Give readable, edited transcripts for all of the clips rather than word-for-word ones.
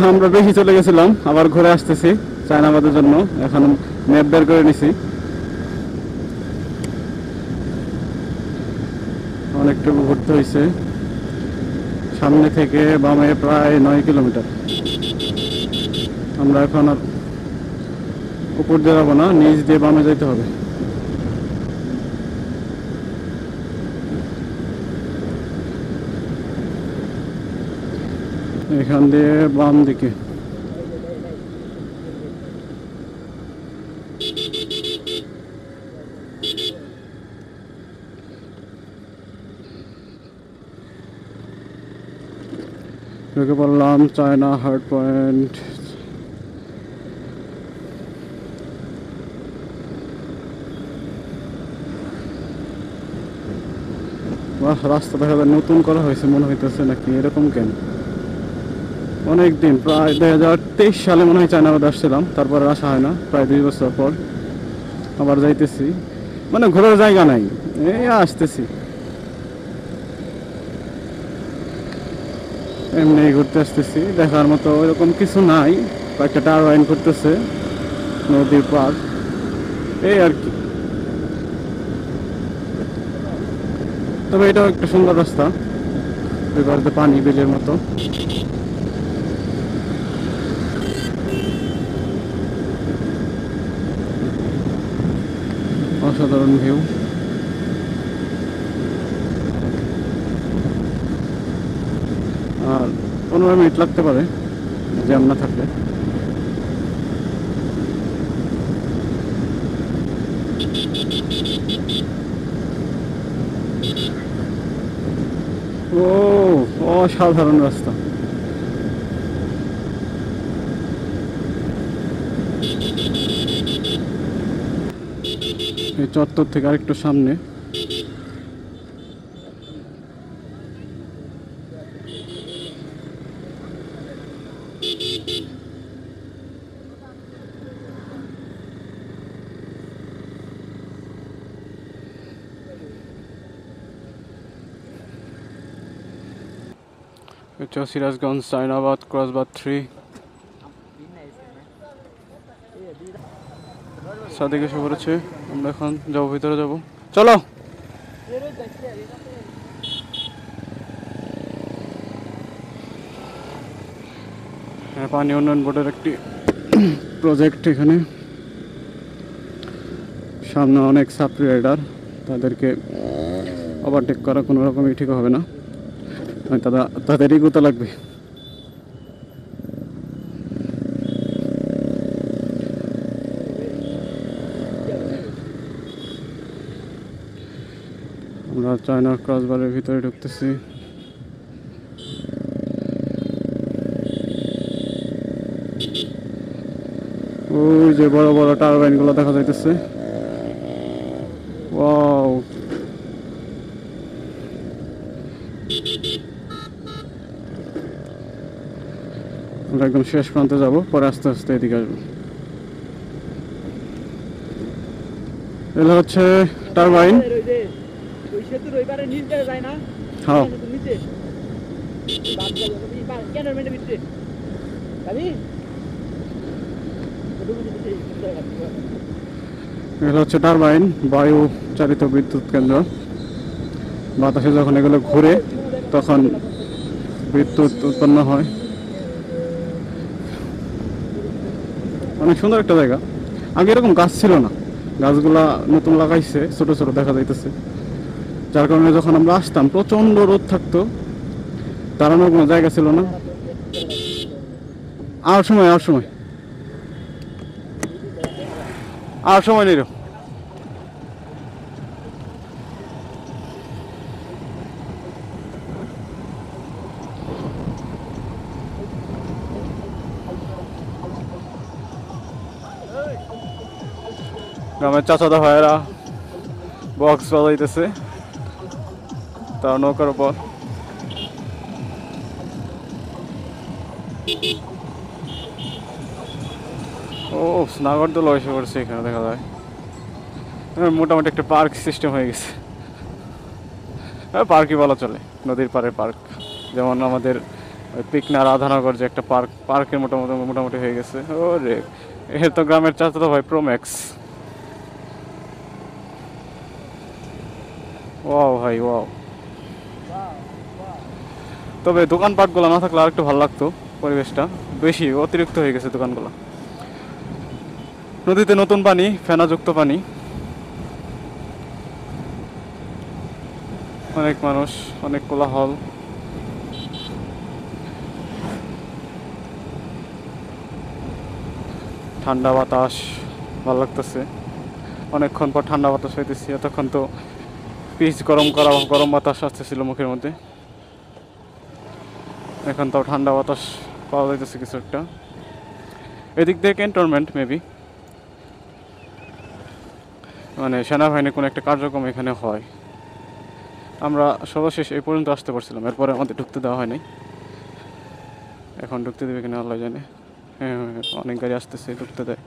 আমরা বেশি চলে গেছিলাম, আবার ঘুরে আসতেছি চায়নাবাদের জন্য। এখন ম্যাপ বের করে নিছি। অনেকটুকু ঘুরতে হয়েছে। সামনে থেকে বামে প্রায় 9 কিলোমিটার। আমরা এখন আর উপর দিয়ে যাবো না, নিচ দিয়ে বামে যেতে হবে। এখান দিয়ে বাম দিকে। ঢুকে পড়লাম চায়না হার্ড পয়েন্ট। বাহ, রাস্তা দেখা যায় নতুন করা হয়েছে মনে হইতেছে, নাকি এরকম কেন? অনেকদিন, প্রায় 2023 সালে মনে হয় চায়নাবাদ আসছিলাম, তারপরে আসা হয় না। প্রায় 2 বছর পর আবার যাইতেছি। মানে ঘোরার জায়গা নাই, এই আসতেছি এমনি ঘুরতে আসতেছি। দেখার মতো ওইরকম কিছু নাই। কয়েকটা টারবাইন করতেছে, নদীর পার, এই আর কি। তবে এটাও একটা সুন্দর রাস্তা, ওই পাড়ে পানি বিলের মতো। অসাধারণ ভিউ। আর 15 মিনিট লাগতে পারে জ্যাম না থাকলে। ও, অসাধারণ রাস্তা। এই চত্বর থেকে আরেকটু সামনে। এটা সিরাজগঞ্জ চায়নাবাদ ক্রসবাদ 3। সাদিক এসে পড়েছে, আমরা এখন যাবো, ভিতরে যাবো, চলো। পানি উন্নয়ন বোর্ডের একটি প্রজেক্ট এখানে। সামনে অনেক সাপ্রি রাইডার, তাদেরকে ওভারটেক করা কোনো রকমই ঠিক হবে না, তাদেরই গুতা লাগবে। আমরা চায়না ক্রসবারের ভিতরে ঢুকতেছি। ওই যে বড় বড় টারবাইন গুলো দেখা যাইতেছে। ওয়াও, আমরা একদম শেষ প্রান্তে যাব, পরে আস্তে আস্তে এদিকে আসবো। এগুলো হচ্ছে টারবাইন। হ্যাঁ, এগুলো হচ্ছে টারবাইন, বায়ু চালিত বিদ্যুৎ কেন্দ্র। বাতাসে যখন এগুলো ঘুরে তখন বিদ্যুৎ উৎপন্ন হয়। অনেক সুন্দর একটা জায়গা। আগে এরকম গাছ ছিল না, গাছগুলা নতুন লাগাইছে, ছোট ছোট দেখা যাইতেছে। যার কারণে যখন আমরা আসতাম প্রচন্ড রোদ থাকতো, দাঁড়ানোর কোনো জায়গা ছিল না। আর সময় নেই। গ্রামের চাচাদা ভাইয়েরা বক্স বাজাইতেছে তার নৌকার উপর। ও, নাগরদোলা এসে পড়ছে এখানে, দেখা যায় মোটামুটি একটা পার্ক সিস্টেম হয়ে গেছে। পার্কই বলা চলে, নদীর পাড়ে পার্ক। যেমন আমাদের ওই পিকনা রাধানগর যে একটা পার্কের মোটামুটি মোটামুটি হয়ে গেছে। ও রে, এর তো গ্রামের চাচা ভাই প্রোম্যাক্স। ওয়াও ভাই ওয়াও। তবে দোকানপাটগুলো না থাকলে আরেকটু ভালো লাগতো, পরিবেশটা বেশি অতিরিক্ত হয়ে গেছে দোকানগুলো। নদীতে নতুন পানি, ফেনাযুক্ত পানি, অনেক মানুষ, অনেক কোলাহল। ঠান্ডা বাতাস, ভালো লাগতেছে। অনেকক্ষণ পর ঠান্ডা বাতাস হইতেছি, এতক্ষণ তো পিচ গরম করা গরম বাতাস আসতেছিল মুখের মধ্যে, এখন তাও ঠান্ডা বাতাস পাওয়া যাইতেছে কিছু একটা। এদিক দিয়ে ক্যান্টনমেন্ট মেবি, মানে সেনাবাহিনীর কোনো একটা কার্যক্রম এখানে হয়। আমরা সর্বশেষ এই পর্যন্ত আসতে পারছিলাম, এরপরে আমাদের ঢুকতে দেওয়া হয়নি। এখন ঢুকতে দেবে কিনা আল্লাহ জানে। হ্যাঁ হ্যাঁ, অনেক গাড়ি আসতেছে, ঢুকতে দেয়।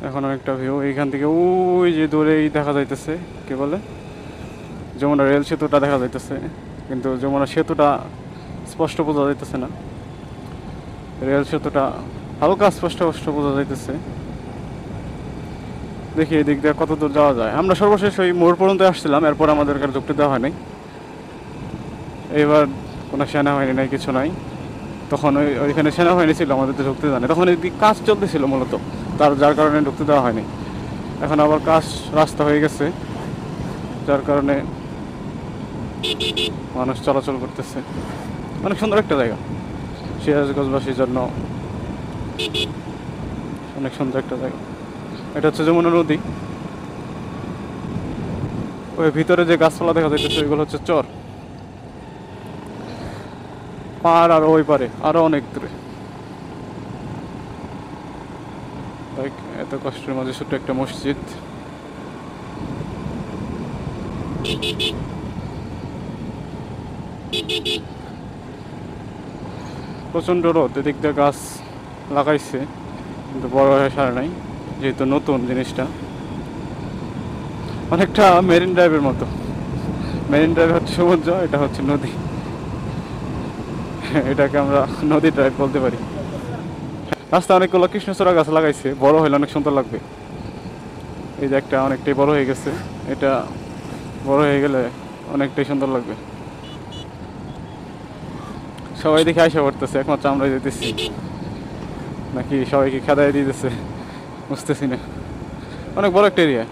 এখন অনেকটা ভিউ এইখান থেকে, ওই যে দূরেই দেখা যাইতেছে কি বলে যমুনা রেল সেতুটা দেখা যাইতেছে, কিন্তু যমুনা সেতুটা স্পষ্ট বোঝা যাইতেছে না, রেল সেতুটা হালকা স্পষ্ট স্পষ্ট বোঝা যাইতেছে। দেখি এদিক দিয়ে কত দূর যাওয়া যায়। আমরা সর্বশেষ ওই মোড় পর্যন্ত আসছিলাম, এরপর আমাদের কাছে ঢুকতে দেওয়া হয়নি। এইবার কোনো সেনাবাহিনী নাই, কিছু নাই। তখন ওইখানে সেনাবাহিনী ছিল, আমাদের তো ঢুকতে দেয় না, তখন এদিকে কাজ চলতেছিল মূলত, যার কারণে ঢুকতে দেওয়া হয়নি। এখন আবার কাজ রাস্তা হয়ে গেছে, যার কারণে মানুষ চলাচল করতেছে। অনেক সুন্দর একটা জায়গা, সিরাজগঞ্জবাসীর জন্য অনেক সুন্দর একটা জায়গা। এটা হচ্ছে যমুনা নদী। ওই ভিতরে যে গাছপালা দেখা যাইতেছে ওইগুলো হচ্ছে চর। পার আর ওই পারে আরো অনেক দূরে। এত কষ্টের মাঝে ছোট্ট একটা মসজিদ। প্রচণ্ড রোদ, এদিক দিয়ে গাছ লাগাইছে কিন্তু বড় হয়ে সারে নাই, যেহেতু নতুন জিনিসটা। অনেকটা মেরিন ড্রাইভের মতো। মেরিন ড্রাইভ হচ্ছে সমুদ্র, এটা হচ্ছে নদী। এটাকে আমরা নদী ড্রাইভ বলতে পারি। রাস্তা অনেকগুলো কৃষ্ণচূড়া গাছ লাগাইছে, বড় হলে অনেক সুন্দর লাগবে। এই যে একটা অনেকটাই বড় হয়ে গেছে, এটা বড় হয়ে গেলে অনেকটাই সুন্দর লাগবে। সবাই দেখে আইসা পড়তেছে, একমাত্র আমরা যেতেছি নাকি সবাইকে খেদাই দিতেছে বুঝতেছি না। অনেক বড় একটা এরিয়া,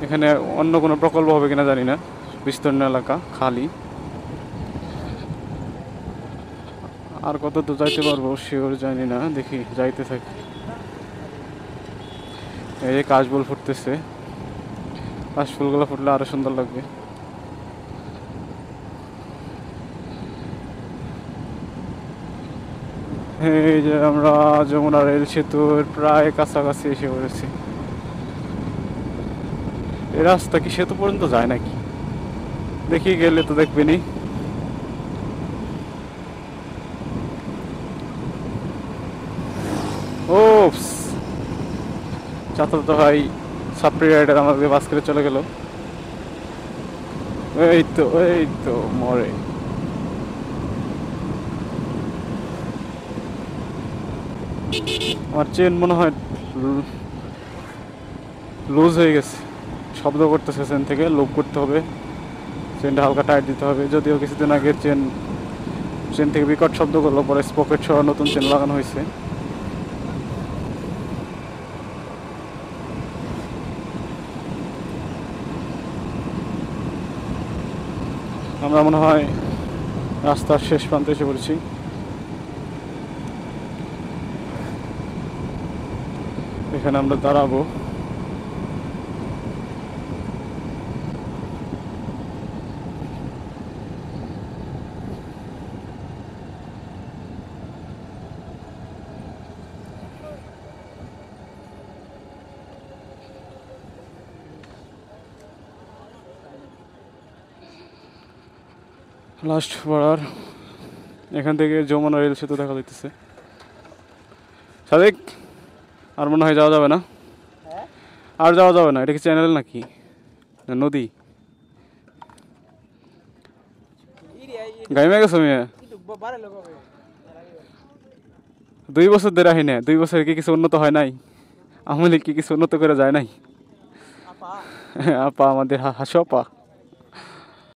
এখানে অন্য কোনো প্রকল্প হবে কিনা জানি না। বিস্তীর্ণ এলাকা, খালি। আর কত দূর যাইতে পারবো শিওর জানি না, দেখি যাইতে থাকি। এই যে কাশফুল ফুটতেছে, কাশফুলগুলো ফুটলে আরো সুন্দর লাগবে। এই যে আমরা যমুনা রেল সেতুর প্রায় কাছাকাছি এসে পড়েছি। এই রাস্তা কি সেতু পর্যন্ত যায় নাকি? দেখি, গেলে তো দেখবেনি। ও চাচাতো ভাই সাপ্রি রাইডার আমাদের বাস করে চলে গেল। এই তো মরে। আমার চেন মনে হয় লুজ হয়ে গেছে, শব্দ করতেছে চেন থেকে, লুপ করতে হবে, চেনটা হালকা টাইট দিতে হবে। যদিও কিছুদিন আগে চেন থেকে বিকট শব্দ করলো, পরে স্পকেট সহ নতুন চেন লাগানো হয়েছে। আমরা মনে হয় রাস্তার শেষ প্রান্তে এসে পড়েছি। এখানে আমরা দাঁড়াবো। লাস্ট পাড়ার এখান থেকে যমুনা রেল সেতু দেখা যাইতেছে। সাদেক আর মনে হয় যাওয়া যাবে না, আর যাওয়া যাবে না। এটা কি চ্যানেল নাকি না নদী? গাইমে গেছো মেয়ে 2 বছর ধরে আহি না, 2 বছর কি কিছু উন্নত হয় নাই? আমলে কি কিছু উন্নত করে যায় নাই? আপা আমাদের হাসো আপা।